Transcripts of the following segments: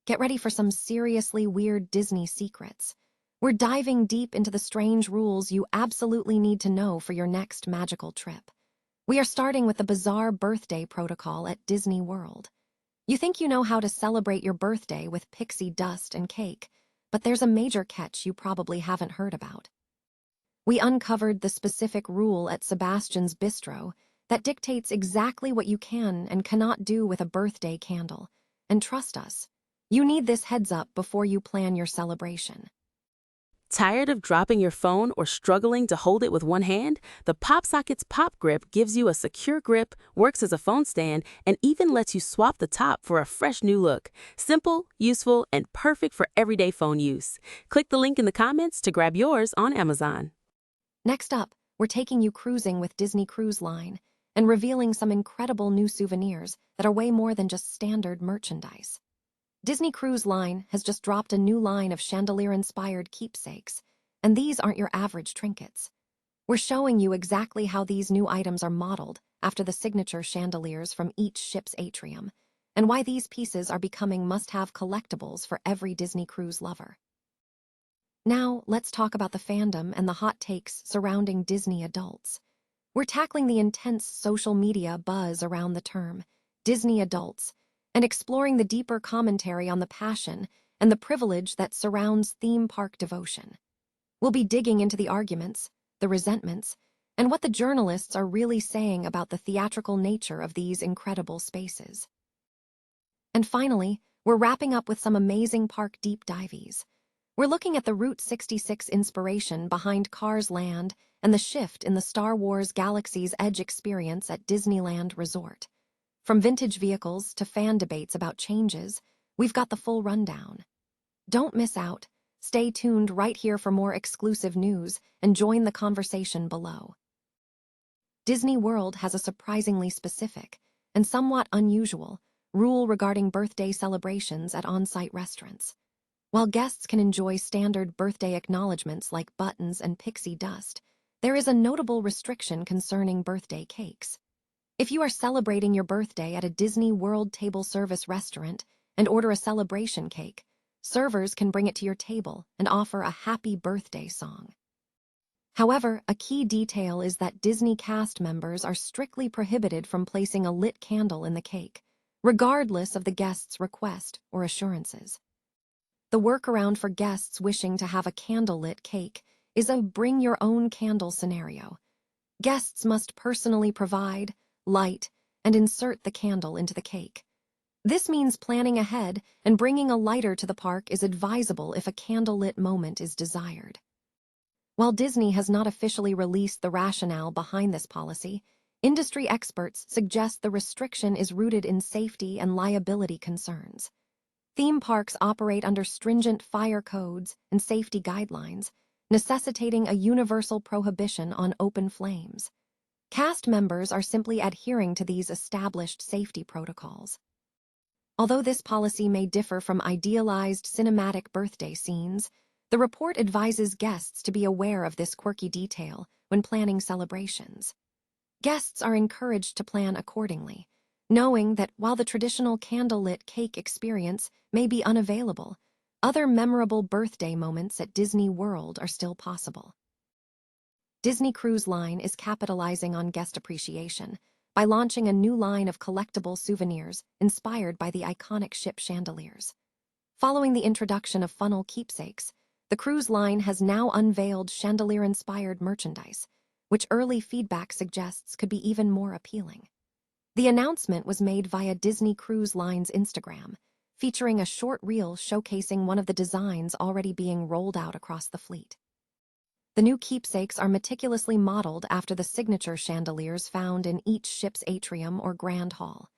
Get ready for some seriously weird Disney secrets. We're diving deep into the strange rules you absolutely need to know for your next magical trip. We are starting with the bizarre birthday protocol at Disney World. You think you know how to celebrate your birthday with pixie dust and cake, but there's a major catch you probably haven't heard about. We uncovered the specific rule at Sebastian's Bistro that dictates exactly what you can and cannot do with a birthday candle. And trust us, you need this heads up before you plan your celebration. Tired of dropping your phone or struggling to hold it with one hand? The PopSocket's Pop Grip gives you a secure grip, works as a phone stand, and even lets you swap the top for a fresh new look. Simple, useful, and perfect for everyday phone use. Click the link in the comments to grab yours on Amazon. Next up, we're taking you cruising with Disney Cruise Line and revealing some incredible new souvenirs that are way more than just standard merchandise. Disney Cruise Line has just dropped a new line of chandelier-inspired keepsakes, and these aren't your average trinkets. We're showing you exactly how these new items are modeled after the signature chandeliers from each ship's atrium, and why these pieces are becoming must-have collectibles for every Disney cruise lover. Now, let's talk about the fandom and the hot takes surrounding Disney adults. We're tackling the intense social media buzz around the term Disney adults, and exploring the deeper commentary on the passion and the privilege that surrounds theme park devotion. We'll be digging into the arguments, the resentments, and what the journalists are really saying about the theatrical nature of these incredible spaces. And finally, we're wrapping up with some amazing park deep dives. We're looking at the Route 66 inspiration behind Cars Land and the shift in the Star Wars Galaxy's Edge experience at Disneyland Resort. From vintage vehicles to fan debates about changes, we've got the full rundown. Don't miss out. Stay tuned right here for more exclusive news and join the conversation below. Disney World has a surprisingly specific and somewhat unusual rule regarding birthday celebrations at on-site restaurants. While guests can enjoy standard birthday acknowledgments like buttons and pixie dust, there is a notable restriction concerning birthday cakes. If you are celebrating your birthday at a Disney World table service restaurant and order a celebration cake, servers can bring it to your table and offer a happy birthday song. However, a key detail is that Disney cast members are strictly prohibited from placing a lit candle in the cake, regardless of the guest's request or assurances. The workaround for guests wishing to have a candlelit cake is a bring-your-own-candle scenario. Guests must personally provide, light, and insert the candle into the cake. This means planning ahead and bringing a lighter to the park is advisable if a candlelit moment is desired. While Disney has not officially released the rationale behind this policy, industry experts suggest the restriction is rooted in safety and liability concerns. Theme parks operate under stringent fire codes and safety guidelines, necessitating a universal prohibition on open flames. Cast members are simply adhering to these established safety protocols. Although this policy may differ from idealized cinematic birthday scenes, the report advises guests to be aware of this quirky detail when planning celebrations. Guests are encouraged to plan accordingly, knowing that while the traditional candlelit cake experience may be unavailable, other memorable birthday moments at Disney World are still possible. Disney Cruise Line is capitalizing on guest appreciation by launching a new line of collectible souvenirs inspired by the iconic ship chandeliers. Following the introduction of funnel keepsakes, the cruise line has now unveiled chandelier-inspired merchandise, which early feedback suggests could be even more appealing. The announcement was made via Disney Cruise Line's Instagram, featuring a short reel showcasing one of the designs already being rolled out across the fleet. The new keepsakes are meticulously modeled after the signature chandeliers found in each ship's atrium or grand hall.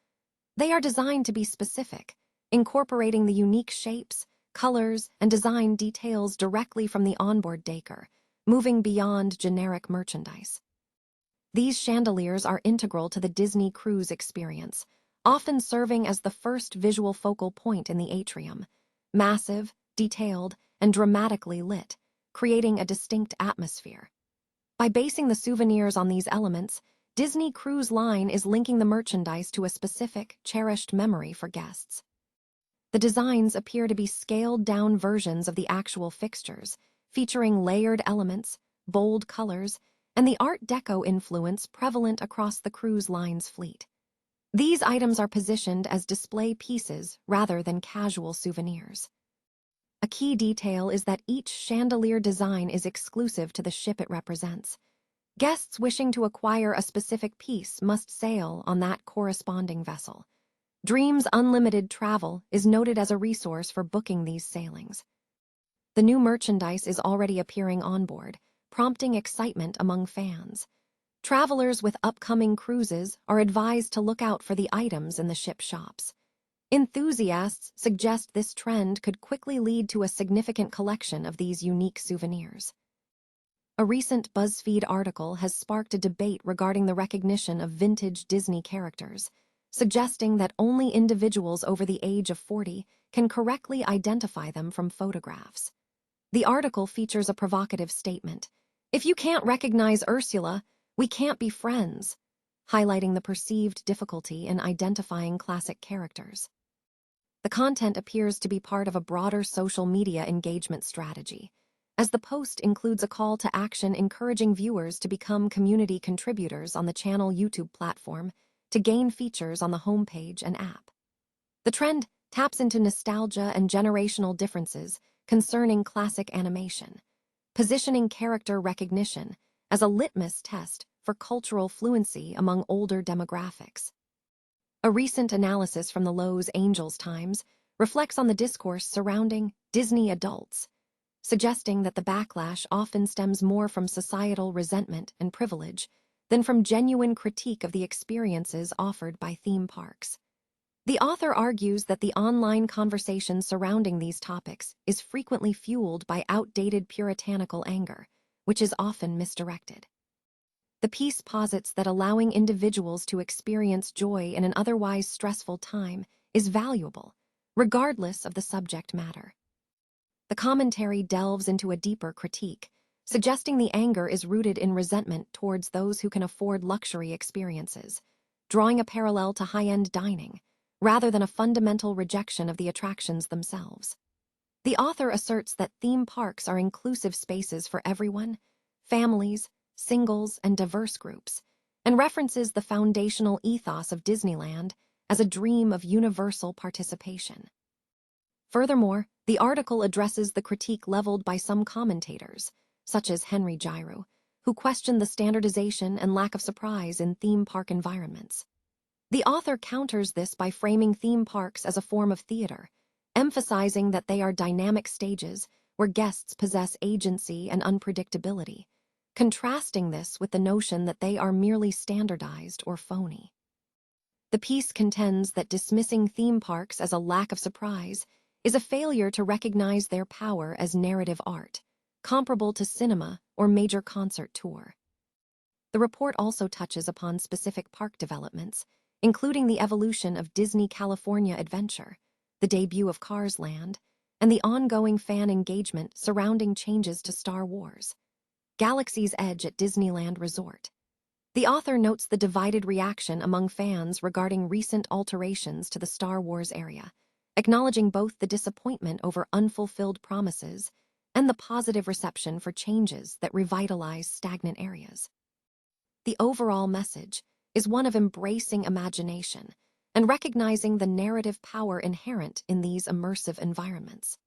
They are designed to be specific, incorporating the unique shapes, colors, and design details directly from the onboard decor, moving beyond generic merchandise. These chandeliers are integral to the Disney cruise experience, often serving as the first visual focal point in the atrium, massive, detailed, and dramatically lit, creating a distinct atmosphere. By basing the souvenirs on these elements, Disney Cruise Line is linking the merchandise to a specific, cherished memory for guests. The designs appear to be scaled-down versions of the actual fixtures, featuring layered elements, bold colors, and the Art Deco influence prevalent across the cruise line's fleet. These items are positioned as display pieces rather than casual souvenirs. A key detail is that each chandelier design is exclusive to the ship it represents. Guests wishing to acquire a specific piece must sail on that corresponding vessel. Dreams Unlimited Travel is noted as a resource for booking these sailings. The new merchandise is already appearing on board, prompting excitement among fans. Travelers with upcoming cruises are advised to look out for the items in the ship shops. Enthusiasts suggest this trend could quickly lead to a significant collection of these unique souvenirs. A recent BuzzFeed article has sparked a debate regarding the recognition of vintage Disney characters, suggesting that only individuals over the age of 40 can correctly identify them from photographs. The article features a provocative statement: "If you can't recognize Ursula, we can't be friends," highlighting the perceived difficulty in identifying classic characters. The content appears to be part of a broader social media engagement strategy, as the post includes a call to action encouraging viewers to become community contributors on the channel YouTube platform to gain features on the homepage and app. The trend taps into nostalgia and generational differences concerning classic animation, positioning character recognition as a litmus test for cultural fluency among older demographics. A recent analysis from the Los Angeles Times reflects on the discourse surrounding Disney adults, suggesting that the backlash often stems more from societal resentment and privilege than from genuine critique of the experiences offered by theme parks. The author argues that the online conversation surrounding these topics is frequently fueled by outdated puritanical anger, which is often misdirected. The piece posits that allowing individuals to experience joy in an otherwise stressful time is valuable, regardless of the subject matter. The commentary delves into a deeper critique, suggesting the anger is rooted in resentment towards those who can afford luxury experiences, drawing a parallel to high-end dining, rather than a fundamental rejection of the attractions themselves. The author asserts that theme parks are inclusive spaces for everyone, families, singles, and diverse groups, and references the foundational ethos of Disneyland as a dream of universal participation. Furthermore, the article addresses the critique leveled by some commentators, such as Henry Giroux, who question the standardization and lack of surprise in theme park environments. The author counters this by framing theme parks as a form of theater, emphasizing that they are dynamic stages where guests possess agency and unpredictability, contrasting this with the notion that they are merely standardized or phony. The piece contends that dismissing theme parks as a lack of surprise is a failure to recognize their power as narrative art, comparable to cinema or major concert tour. The report also touches upon specific park developments, including the evolution of Disney California Adventure, the debut of Cars Land, and the ongoing fan engagement surrounding changes to Star Wars: Galaxy's Edge at Disneyland Resort. The author notes the divided reaction among fans regarding recent alterations to the Star Wars area, acknowledging both the disappointment over unfulfilled promises and the positive reception for changes that revitalize stagnant areas. The overall message is one of embracing imagination and recognizing the narrative power inherent in these immersive environments.